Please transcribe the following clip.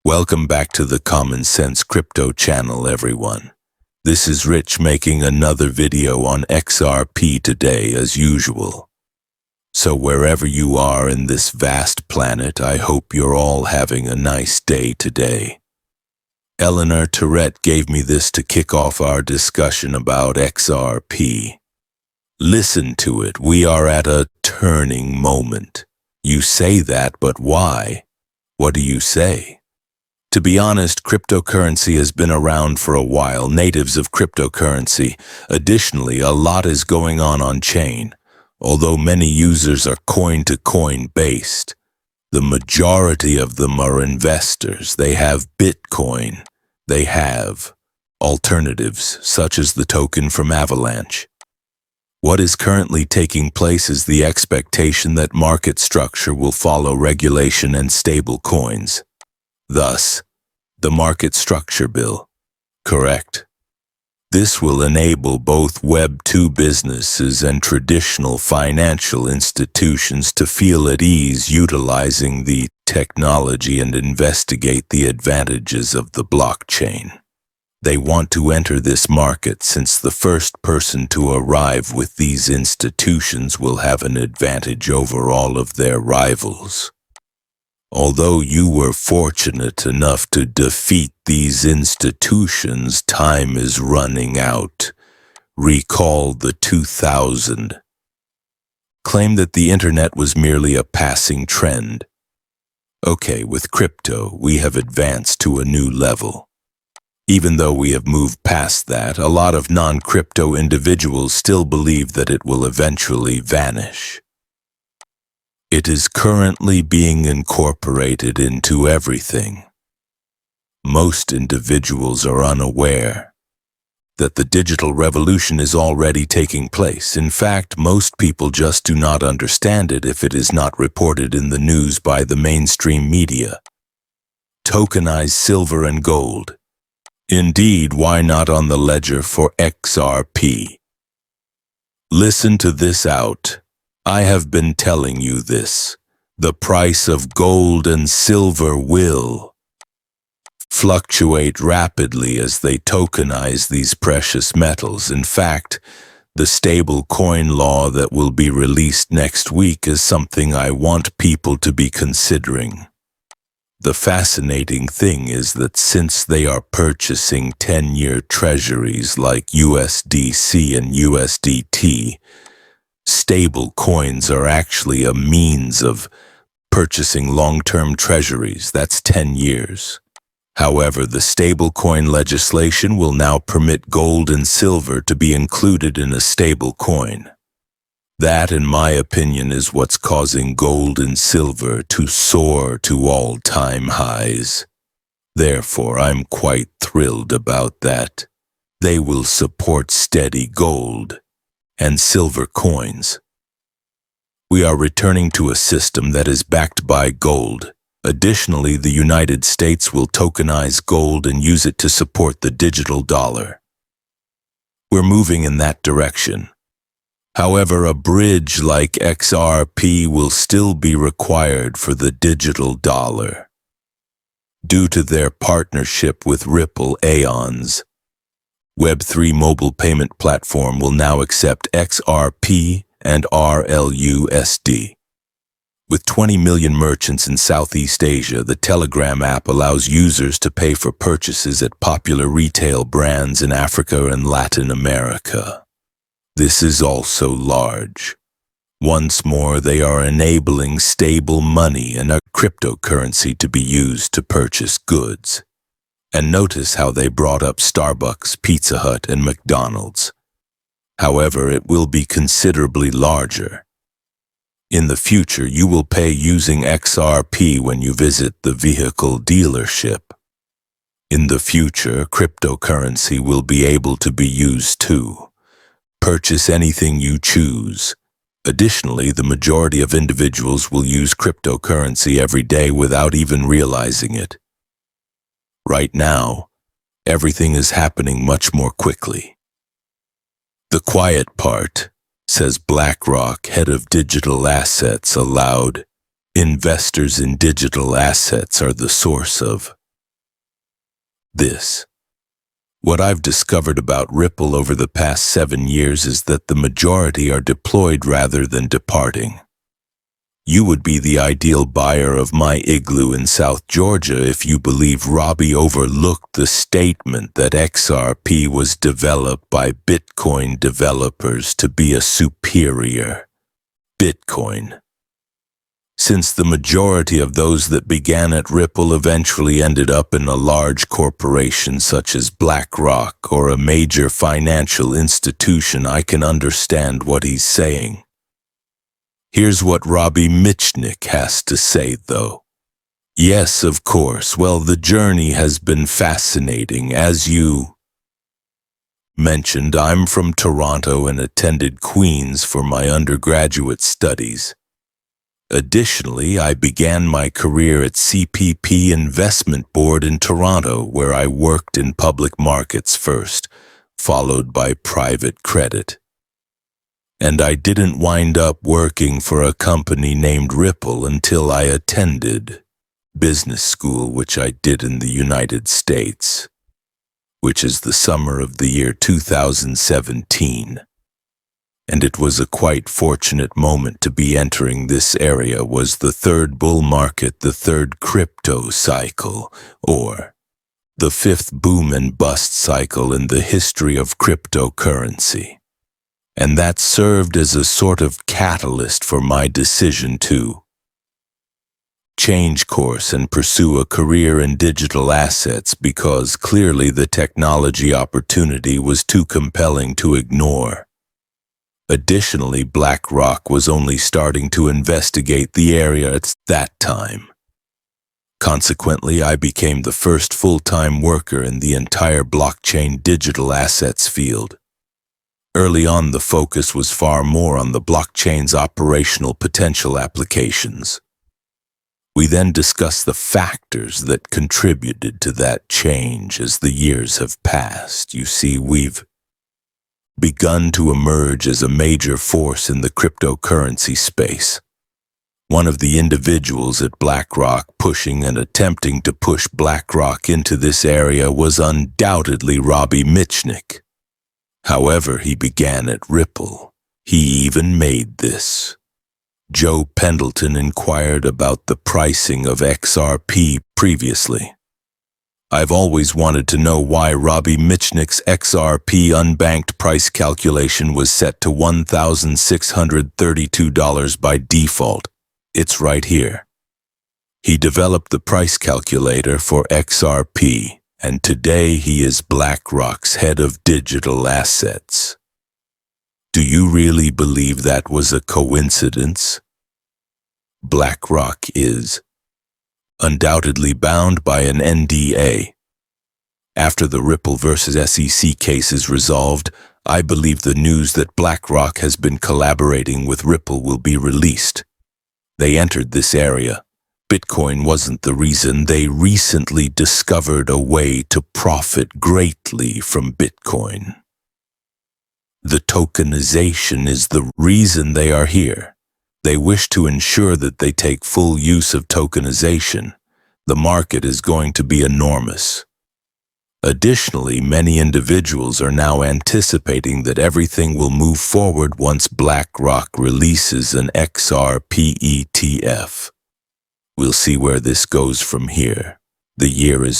Welcome back to the Common Sense Crypto channel, everyone. This is Rich making another video on XRP today as usual. So wherever you are in this vast planet, I hope you're all having a nice day today. Eleanor Tourette gave me this to kick off our discussion about XRP. Listen to it, we are at a turning moment. You say that, but why? What do you say? To be honest, cryptocurrency has been around for a while, natives of cryptocurrency. Additionally, a lot is going on chain. Although many users are coin-to-coin based, the majority of them are investors. They have Bitcoin. They have alternatives, such as the token from Avalanche. What is currently taking place is the expectation that market structure will follow regulation and stable coins. Thus, the market structure bill. Correct. This will enable both Web 2 businesses and traditional financial institutions to feel at ease utilizing the technology and investigate the advantages of the blockchain. They want to enter this market since the first person to arrive with these institutions will have an advantage over all of their rivals. Although you were fortunate enough to defeat these institutions, time is running out. Recall the 2000. Claim that the internet was merely a passing trend. Okay, with crypto, we have advanced to a new level. Even though we have moved past that, a lot of non-crypto individuals still believe that it will eventually vanish. It is currently being incorporated into everything. Most individuals are unaware that the digital revolution is already taking place. In fact, most people just do not understand it if it is not reported in the news by the mainstream media. Tokenize silver and gold. Indeed, why not on the ledger for XRP? Listen to this out. I have been telling you this. The price of gold and silver will fluctuate rapidly as they tokenize these precious metals. In fact, the stablecoin law that will be released next week is something I want people to be considering. The fascinating thing is that since they are purchasing 10-year treasuries like USDC and USDT, stable coins are actually a means of purchasing long-term treasuries, that's 10 years. However, the stablecoin legislation will now permit gold and silver to be included in a stablecoin. That, in my opinion, is what's causing gold and silver to soar to all-time highs. Therefore, I'm quite thrilled about that. They will support steady gold and silver coins. We are returning to a system that is backed by gold. Additionally, the United States will tokenize gold and use it to support the digital dollar. We're moving in that direction. However, a bridge like XRP will still be required for the digital dollar. Due to their partnership with Ripple Aeons, Web3 mobile payment platform will now accept XRP and RLUSD. With 20 million merchants in Southeast Asia, the Telegram app allows users to pay for purchases at popular retail brands in Africa and Latin America. This is also large. Once more, they are enabling stable money and a cryptocurrency to be used to purchase goods. And notice how they brought up Starbucks, Pizza Hut, and McDonald's. However, it will be considerably larger. In the future, you will pay using XRP when you visit the vehicle dealership. In the future, cryptocurrency will be able to be used too. Purchase anything you choose. Additionally, the majority of individuals will use cryptocurrency every day without even realizing it. Right now, everything is happening much more quickly. The quiet part, says BlackRock, head of digital assets, aloud. Investors in digital assets are the source of this. What I've discovered about Ripple over the past 7 years is that the majority are deployed rather than departing. You would be the ideal buyer of my igloo in South Georgia if you believe Robbie overlooked the statement that XRP was developed by Bitcoin developers to be a superior Bitcoin. Since the majority of those that began at Ripple eventually ended up in a large corporation such as BlackRock or a major financial institution, I can understand what he's saying. Here's what Robbie Mitchnick has to say, though. Yes, of course. Well, the journey has been fascinating. As you mentioned, I'm from Toronto and attended Queen's for my undergraduate studies. Additionally, I began my career at CPP Investment Board in Toronto, where I worked in public markets first, followed by private credit. And I didn't wind up working for a company named Ripple until I attended business school, which I did in the United States, which is the summer of the year 2017. And it was a quite fortunate moment to be entering this area. Was the third bull market, the third crypto cycle, or the fifth boom and bust cycle in the history of cryptocurrency. And that served as a sort of catalyst for my decision to change course and pursue a career in digital assets, because clearly the technology opportunity was too compelling to ignore. Additionally, BlackRock was only starting to investigate the area at that time. Consequently, I became the first full-time worker in the entire blockchain digital assets field. Early on, the focus was far more on the blockchain's operational potential applications. We then discussed the factors that contributed to that change as the years have passed. You see, we've begun to emerge as a major force in the cryptocurrency space. One of the individuals at BlackRock pushing and attempting to push BlackRock into this area was undoubtedly Robbie Mitchnick. However, he began at Ripple. He even made this. Joe Pendleton inquired about the pricing of XRP previously. I've always wanted to know why Robbie Mitchnick's XRP unbanked price calculation was set to $1,632 by default. It's right here. He developed the price calculator for XRP, and today he is BlackRock's head of digital assets. Do you really believe that was a coincidence? BlackRock is undoubtedly bound by an NDA. After the Ripple versus SEC case is resolved, I believe the news that BlackRock has been collaborating with Ripple will be released. They entered this area. Bitcoin wasn't the reason. They recently discovered a way to profit greatly from Bitcoin. The tokenization is the reason they are here. They wish to ensure that they take full use of tokenization. The market is going to be enormous. Additionally, many individuals are now anticipating that everything will move forward once BlackRock releases an XRP ETF. We'll see where this goes from here. The year is